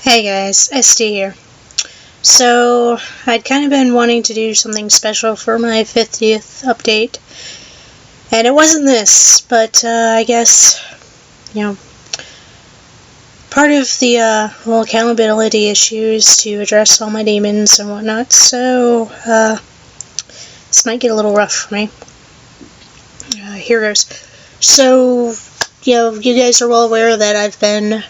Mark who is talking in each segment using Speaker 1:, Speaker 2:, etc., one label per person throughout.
Speaker 1: Hey guys, Esdee here. So, I'd kind of been wanting to do something special for my 50th update, and it wasn't this, but I guess, part of the whole accountability issues to address all my demons and whatnot, so this might get a little rough for me. Here goes. So, you guys are well aware that I've been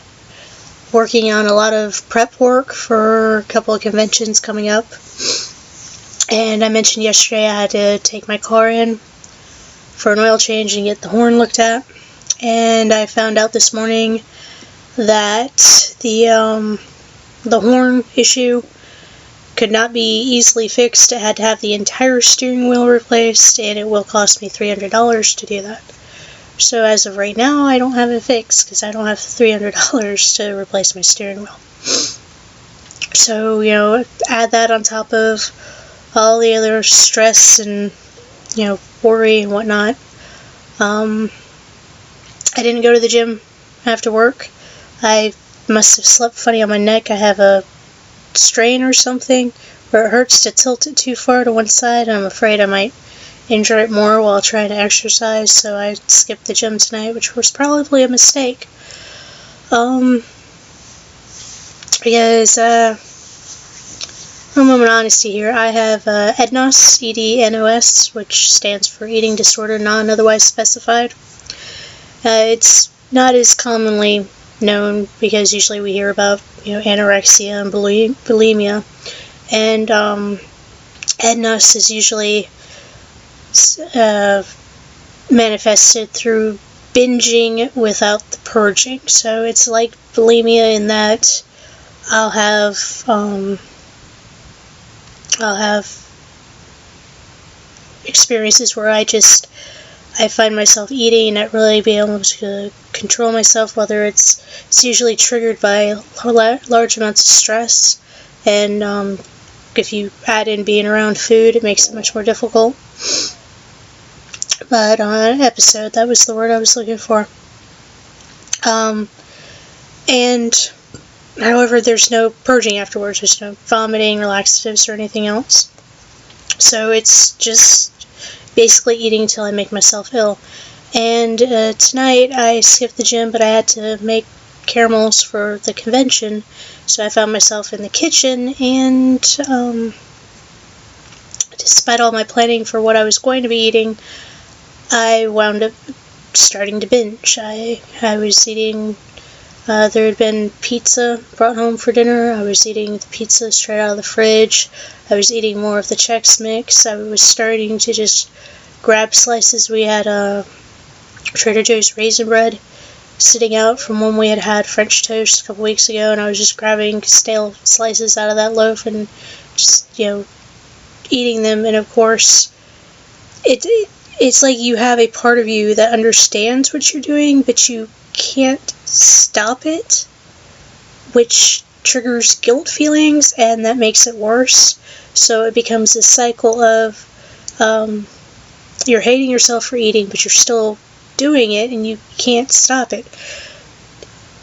Speaker 1: working on a lot of prep work for a couple of conventions coming up. And I mentioned yesterday I had to take my car in for an oil change and get the horn looked at. And I found out this morning that the horn issue could not be easily fixed. It had to have the entire steering wheel replaced, and it will cost me $300 to do that. So as of right now, I don't have it fixed because I don't have $300 to replace my steering wheel. So, add that on top of all the other stress and, worry and whatnot. I didn't go to the gym after work. I must have slept funny on my neck. I have a strain or something where it hurts to tilt it too far to one side, and I'm afraid I might injure it more while trying to exercise, so I skipped the gym tonight, which was probably a mistake. Because, a moment of honesty here, I have EDNOS, EDNOS, which stands for Eating Disorder Non Otherwise Specified. It's not as commonly known because usually we hear about, anorexia and bulimia, and EDNOS is usually manifested through binging without the purging. So it's like bulimia in that I'll have experiences where I find myself eating and not really being able to control myself, whether it's usually triggered by large amounts of stress, and if you add in being around food, it makes it much more difficult. But episode, that was the word I was looking for. And however, there's no purging afterwards. There's no vomiting or laxatives or anything else. So it's just basically eating until I make myself ill. And tonight I skipped the gym, but I had to make caramels for the convention. So I found myself in the kitchen, and despite all my planning for what I was going to be eating, I wound up starting to binge. I was eating, there had been pizza brought home for dinner. I was eating the pizza straight out of the fridge. I was eating more of the Chex Mix. I was starting to just grab slices. We had Trader Joe's raisin bread sitting out from when we had French toast a couple weeks ago, and I was just grabbing stale slices out of that loaf and just, eating them. And of course, it's like you have a part of you that understands what you're doing, but you can't stop it, which triggers guilt feelings, and that makes it worse. So it becomes a cycle of you're hating yourself for eating, but you're still doing it, and you can't stop it.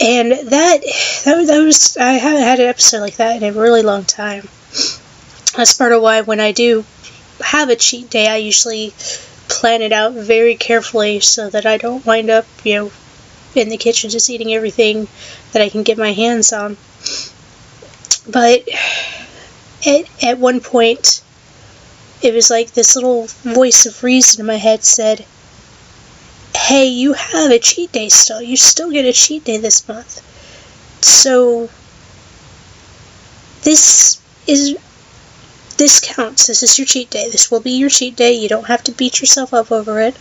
Speaker 1: And that was, I haven't had an episode like that in a really long time. That's part of why when I do have a cheat day, I usually plan it out very carefully so that I don't wind up, in the kitchen just eating everything that I can get my hands on. But at one point, it was like this little voice of reason in my head said, hey, you have a cheat day still. You still get a cheat day this month. So this counts. This is your cheat day. This will be your cheat day. You don't have to beat yourself up over it.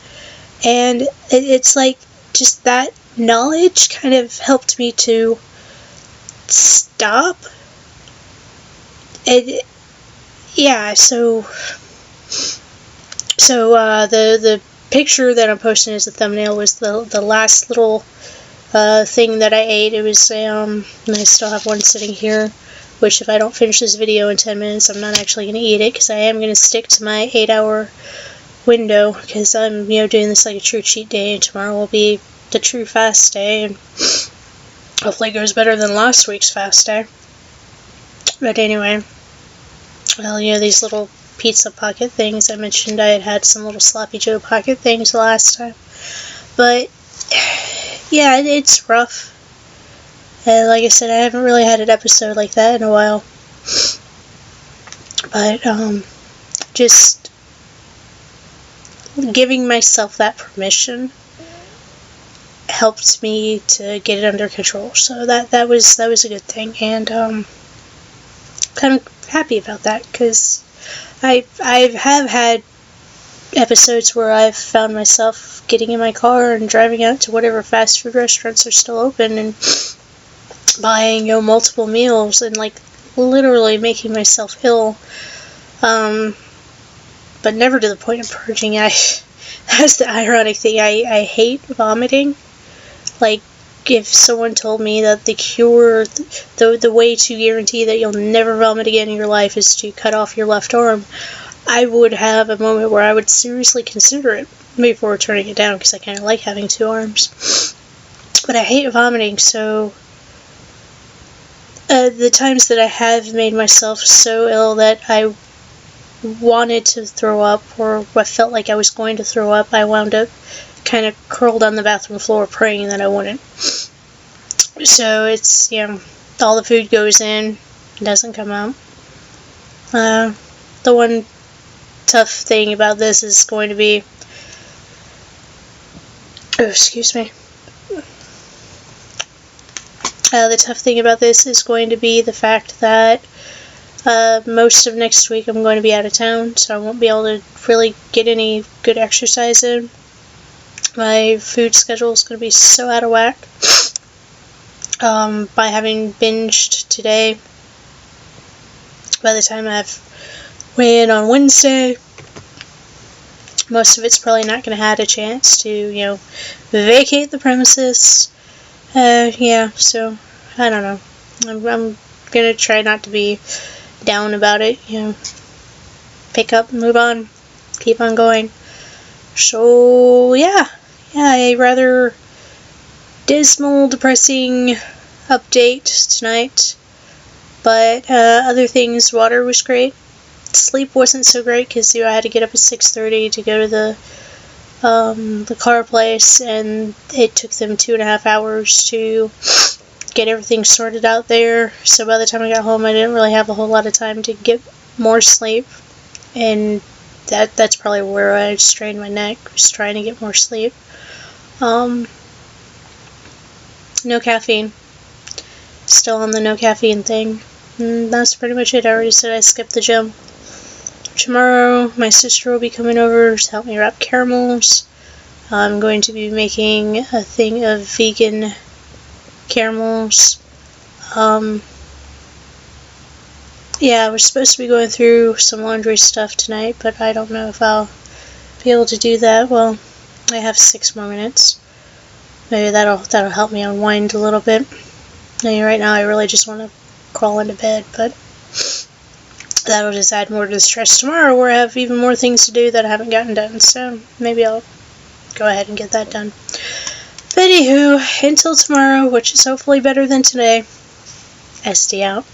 Speaker 1: And it's like just that knowledge kind of helped me to stop. And yeah, so the picture that I'm posting as the thumbnail was the last little thing that I ate. It was and I still have one sitting here, which if I don't finish this video in 10 minutes, I'm not actually going to eat it, because I am going to stick to my 8-hour window, because I'm doing this like a true cheat day, and tomorrow will be the true fast day. And Hopefully it goes better than last week's fast day. But anyway, well, these little pizza pocket things, I mentioned I had some little Sloppy Joe pocket things the last time. But, yeah, it's rough. And like I said, I haven't really had an episode like that in a while. But, just giving myself that permission helped me to get it under control. So that was a good thing, and kind of happy about that, because I have had episodes where I've found myself getting in my car and driving out to whatever fast food restaurants are still open and buying multiple meals and like literally making myself ill, but never to the point of purging. That's the ironic thing. I hate vomiting. Like, if someone told me that the cure, the way to guarantee that you'll never vomit again in your life is to cut off your left arm, I would have a moment where I would seriously consider it before turning it down, because I kind of like having two arms. But I hate vomiting, so the times that I have made myself so ill that I wanted to throw up, or I felt like I was going to throw up, I wound up kind of curled on the bathroom floor praying that I wouldn't. So it's, all the food goes in, doesn't come out. The one tough thing about this is going to be, excuse me. The tough thing about this is going to be the fact that most of next week I'm going to be out of town, so I won't be able to really get any good exercise in. My food schedule is going to be so out of whack. By having binged today, by the time I've weighed in on Wednesday, most of it's probably not going to have a chance to, vacate the premises. So, I don't know. I'm going to try not to be down about it, pick up, move on, keep on going. So, yeah, a rather dismal, depressing update tonight. But other things, water was great. Sleep wasn't so great because I had to get up at 6:30 to go to the car place, and it took them 2.5 hours to get everything sorted out there. So by the time I got home, I didn't really have a whole lot of time to get more sleep, and that's probably where I strained my neck, was trying to get more sleep. No caffeine. Still on the no caffeine thing. And that's pretty much it. I already said I skipped the gym. Tomorrow, my sister will be coming over to help me wrap caramels. I'm going to be making a thing of vegan caramels. We're supposed to be going through some laundry stuff tonight, but I don't know if I'll be able to do that. Well, I have 6 more minutes. Maybe that'll help me unwind a little bit. Right now I really just want to crawl into bed, but that'll just add more to the stress tomorrow, where I have even more things to do that I haven't gotten done, so maybe I'll go ahead and get that done. But anywho, until tomorrow, which is hopefully better than today, Esdee out.